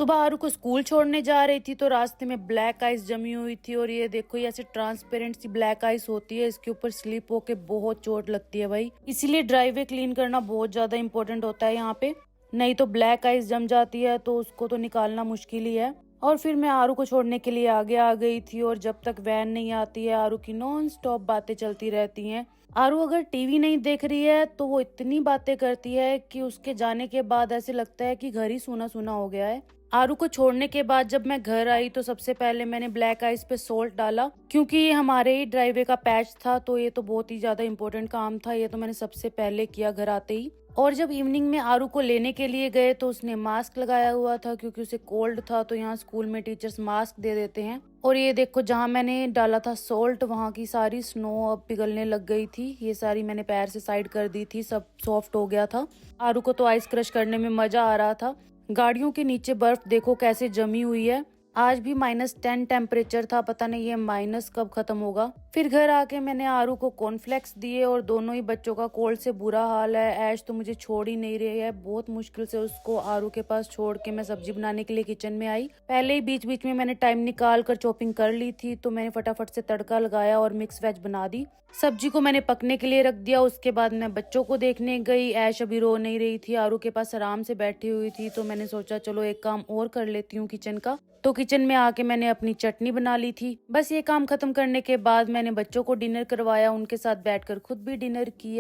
सुबह आरू को स्कूल छोड़ने जा रही थी तो रास्ते में ब्लैक आइस जमी हुई थी और ये देखो ये ऐसे ट्रांसपेरेंट सी ब्लैक आइस होती है, इसके ऊपर स्लिप होके बहुत चोट लगती है भाई। इसीलिए ड्राइववे क्लीन करना बहुत ज्यादा इंपॉर्टेंट होता है यहाँ पे, नहीं तो ब्लैक आइस जम जाती है तो उसको तो निकालना मुश्किल ही है। और फिर मैं आरू को छोड़ने के लिए आगे आ गई थी और जब तक वैन नहीं आती है आरू की नॉन स्टॉप बातें चलती रहती हैं। आरू अगर टीवी नहीं देख रही है तो वो इतनी बातें करती है कि उसके जाने के बाद ऐसे लगता है कि घर ही सूना सूना हो गया है। आरू को छोड़ने के बाद जब मैं घर आई तो सबसे पहले मैंने ब्लैक आइस पे सोल्ट डाला, क्योंकि ये हमारे ही ड्राइववे का पैच था तो ये तो बहुत ही ज्यादा इम्पोर्टेंट काम था, ये तो मैंने सबसे पहले किया घर आते ही। और जब इवनिंग में आरू को लेने के लिए गए तो उसने मास्क लगाया हुआ था क्योंकि उसे कोल्ड था, तो यहाँ स्कूल में टीचर्स मास्क दे देते हैं। और ये देखो जहाँ मैंने डाला था सोल्ट वहाँ की सारी स्नो अब पिघलने लग गई थी, ये सारी मैंने पैर से साइड कर दी थी, सब सॉफ्ट हो गया था। आरू को तो आइस क्रश करने में मजा आ रहा था। गाड़ियों के नीचे बर्फ देखो कैसे जमी हुई है। आज भी -10 टेम्परेचर था, पता नहीं ये माइनस कब खत्म होगा। फिर घर आके मैंने आरू को कॉर्नफ्लेक्स दिए और दोनों ही बच्चों का कोल्ड से बुरा हाल है। ऐश तो मुझे छोड़ ही नहीं रही है, बहुत मुश्किल से उसको आरू के पास छोड़ के मैं सब्जी बनाने के लिए किचन में आई। पहले ही बीच बीच में मैंने टाइम निकाल कर चॉपिंग कर ली थी तो मैंने फटाफट से तड़का लगाया और मिक्स वेज बना दी। सब्जी को मैंने पकने के लिए रख दिया। उसके बाद मैं बच्चों को देखने गई। ऐश अभी रो नहीं रही थी, आरू के पास आराम से बैठी हुई थी, तो मैंने सोचा चलो एक काम और कर लेती हूँ किचन का। तो किचन में आके मैंने अपनी चटनी बना ली थी। बस ये काम खत्म करने के बाद मैंने बच्चों को डिनर करवाया, उनके साथ बैठकर खुद भी डिनर किया।